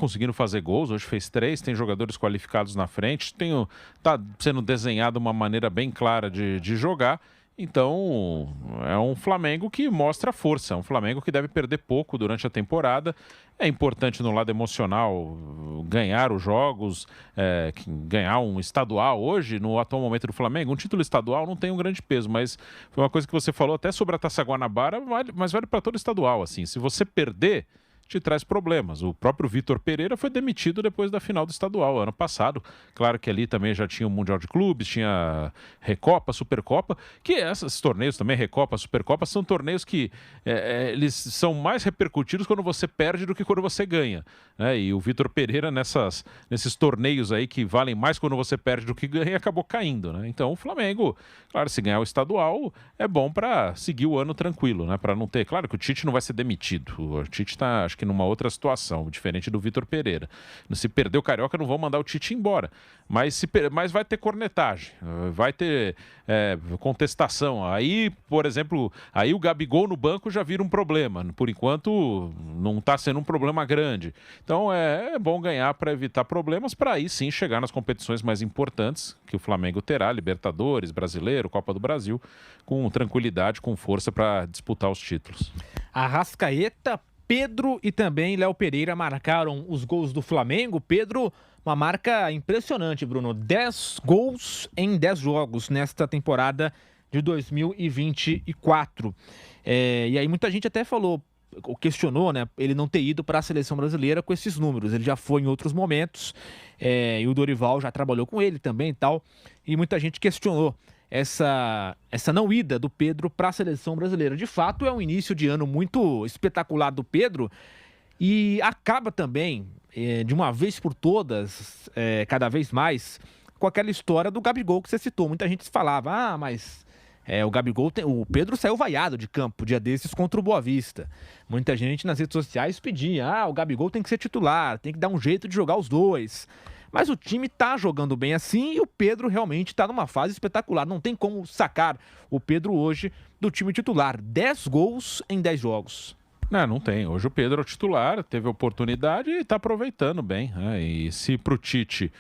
conseguindo fazer gols, hoje fez 3, tem jogadores qualificados na frente, tá sendo desenhada uma maneira bem clara de jogar. Então, é um Flamengo que mostra força, é um Flamengo que deve perder pouco durante a temporada. É importante no lado emocional ganhar os jogos, ganhar um estadual hoje, no atual momento do Flamengo. Um título estadual não tem um grande peso, mas foi uma coisa que você falou até sobre a Taça Guanabara, mas vale para todo estadual. Assim, se você perder, te traz problemas. O próprio Vitor Pereira foi demitido depois da final do estadual, ano passado. Claro que ali também já tinha o Mundial de Clubes, tinha Recopa, Supercopa, que esses torneios também, Recopa, Supercopa, são torneios que eles são mais repercutidos quando você perde do que quando você ganha, né? E o Vitor Pereira nesses torneios aí que valem mais quando você perde do que ganha, acabou caindo, né? Então o Flamengo, claro, se ganhar o estadual, é bom para seguir o ano tranquilo, né? Para não ter, claro que o Tite não vai ser demitido. O Tite está, acho que numa outra situação, diferente do Vitor Pereira. Se perder o Carioca, não vão mandar o Tite embora. Mas vai ter cornetagem, vai ter contestação. Aí, por exemplo, aí o Gabigol no banco já vira um problema. Por enquanto, não está sendo um problema grande. Então, é bom ganhar para evitar problemas, para aí sim chegar nas competições mais importantes que o Flamengo terá, Libertadores, Brasileiro, Copa do Brasil, com tranquilidade, com força para disputar os títulos. Arrascaeta, Pedro e também Léo Pereira marcaram os gols do Flamengo. Pedro, uma marca impressionante, Bruno. 10 gols em 10 jogos nesta temporada de 2024. E aí muita gente até questionou, né, ele não ter ido para a seleção brasileira com esses números. Ele já foi em outros momentos, e o Dorival já trabalhou com ele também e tal. E muita gente questionou essa não ida do Pedro para a seleção brasileira. De fato, é um início de ano muito espetacular do Pedro e acaba também, de uma vez por todas, cada vez mais, com aquela história do Gabigol que você citou. Muita gente falava, mas o Gabigol, o Pedro saiu vaiado de campo dia desses contra o Boa Vista. Muita gente nas redes sociais pedia, o Gabigol tem que ser titular, tem que dar um jeito de jogar os dois. Mas o time tá jogando bem assim e o Pedro realmente tá numa fase espetacular. Não tem como sacar o Pedro hoje do time titular. 10 gols em 10 jogos. Não tem. Hoje o Pedro é o titular, teve oportunidade e tá aproveitando bem, né? E se pro Tite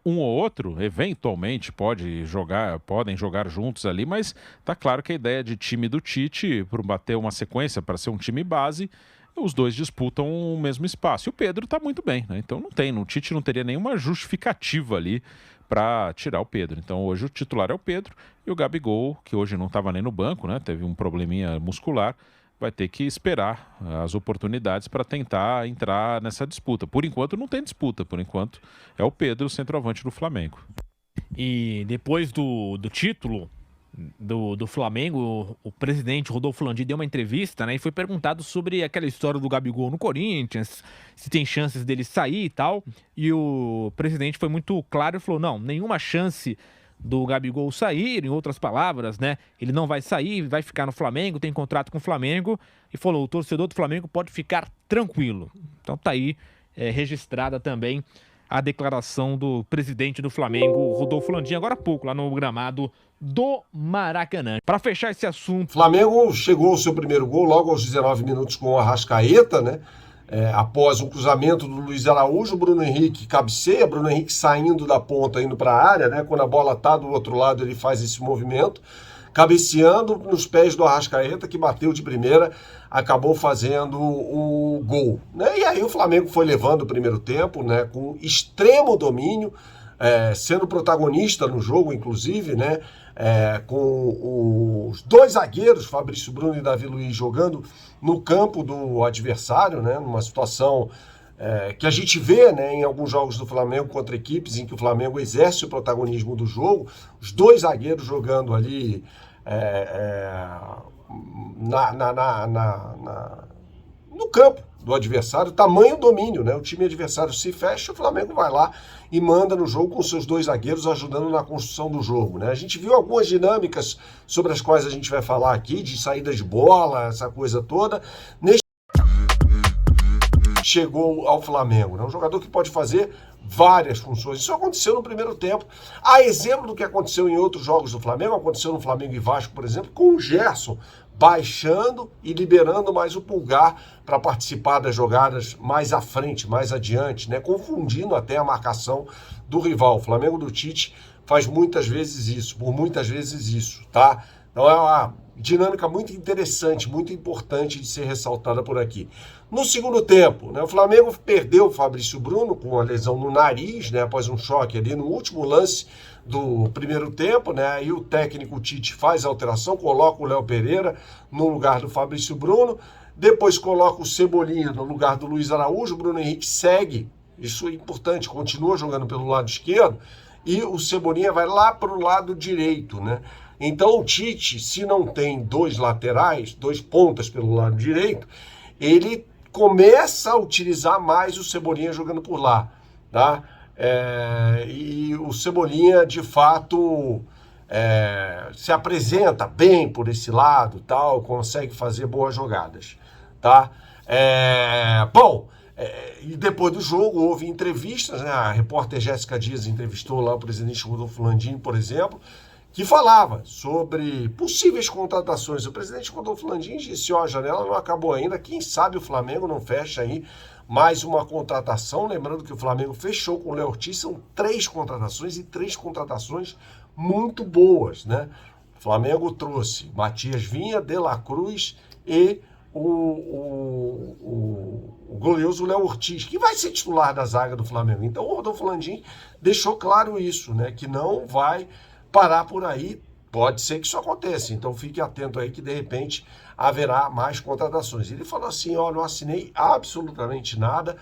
um ou outro, eventualmente, podem jogar juntos ali, mas tá claro que a ideia de time do Tite, para bater uma sequência, para ser um time base, os dois disputam o mesmo espaço. E o Pedro está muito bem, né? Então o Tite não teria nenhuma justificativa ali para tirar o Pedro. Então hoje o titular é o Pedro e o Gabigol, que hoje não estava nem no banco, né? Teve um probleminha muscular, vai ter que esperar as oportunidades para tentar entrar nessa disputa. Por enquanto não tem disputa, por enquanto é o Pedro, o centroavante do Flamengo. E depois do título do Flamengo, o presidente Rodolfo Landim deu uma entrevista, né, e foi perguntado sobre aquela história do Gabigol no Corinthians, se tem chances dele sair e tal, e o presidente foi muito claro e falou, não, nenhuma chance do Gabigol sair, em outras palavras, né, ele não vai sair, vai ficar no Flamengo, tem contrato com o Flamengo, e falou, o torcedor do Flamengo pode ficar tranquilo. Então tá aí registrada também a declaração do presidente do Flamengo, Rodolfo Landim, agora há pouco, lá no gramado do Maracanã. Para fechar esse assunto... Flamengo chegou ao seu primeiro gol logo aos 19 minutos com o Arrascaeta, né? Após um cruzamento do Luiz Araújo, Bruno Henrique cabeceia, Bruno Henrique saindo da ponta, indo para a área, né? Quando a bola está do outro lado, ele faz esse movimento, cabeceando nos pés do Arrascaeta, que bateu de primeira, acabou fazendo o gol, né? E aí o Flamengo foi levando o primeiro tempo, né? Com extremo domínio, sendo protagonista no jogo, inclusive, né? Com os dois zagueiros, Fabrício Bruno e Davi Luiz, jogando no campo do adversário, né? Numa situação que a gente vê, né, em alguns jogos do Flamengo contra equipes em que o Flamengo exerce o protagonismo do jogo, os dois zagueiros jogando ali no campo do adversário, tamanho domínio, né? O time adversário se fecha, o Flamengo vai lá e manda no jogo com seus dois zagueiros ajudando na construção do jogo, né? A gente viu algumas dinâmicas sobre as quais a gente vai falar aqui, de saída de bola, essa coisa toda. Chegou ao Flamengo, né? Um jogador que pode fazer várias funções. Isso aconteceu no primeiro tempo. A exemplo do que aconteceu em outros jogos do Flamengo, aconteceu no Flamengo e Vasco, por exemplo, com o Gerson baixando e liberando mais o Pulgar para participar das jogadas mais à frente, mais adiante, né? Confundindo até a marcação do rival. O Flamengo do Tite faz muitas vezes isso, por muitas vezes isso, tá? Então é uma dinâmica muito interessante, muito importante de ser ressaltada por aqui. No segundo tempo, né, o Flamengo perdeu o Fabrício Bruno com uma lesão no nariz, né, após um choque ali no último lance do primeiro tempo, né, aí o técnico Tite faz a alteração, coloca o Léo Pereira no lugar do Fabrício Bruno, depois coloca o Cebolinha no lugar do Luiz Araújo, o Bruno Henrique segue, isso é importante, continua jogando pelo lado esquerdo, e o Cebolinha vai lá para o lado direito, né? Então o Tite, se não tem dois laterais, dois pontas pelo lado direito, ele começa a utilizar mais o Cebolinha jogando por lá, tá? E o Cebolinha, de fato, se apresenta bem por esse lado, tal, consegue fazer boas jogadas, tá? E depois do jogo houve entrevistas, né? A repórter Jéssica Dias entrevistou lá o presidente Rodolfo Landim, por exemplo, que falava sobre possíveis contratações. O presidente Rodolfo Landim disse, a janela não acabou ainda, quem sabe o Flamengo não fecha aí mais uma contratação, lembrando que o Flamengo fechou com o Léo Ortiz, são 3 contratações e 3 contratações muito boas, né? O Flamengo trouxe Matias Vinha, De La Cruz e o glorioso Léo Ortiz, que vai ser titular da zaga do Flamengo. Então o Rodolfo Landim deixou claro isso, né? Que não vai parar por aí, pode ser que isso aconteça, então fique atento aí que de repente haverá mais contratações. Ele falou assim, não assinei absolutamente nada,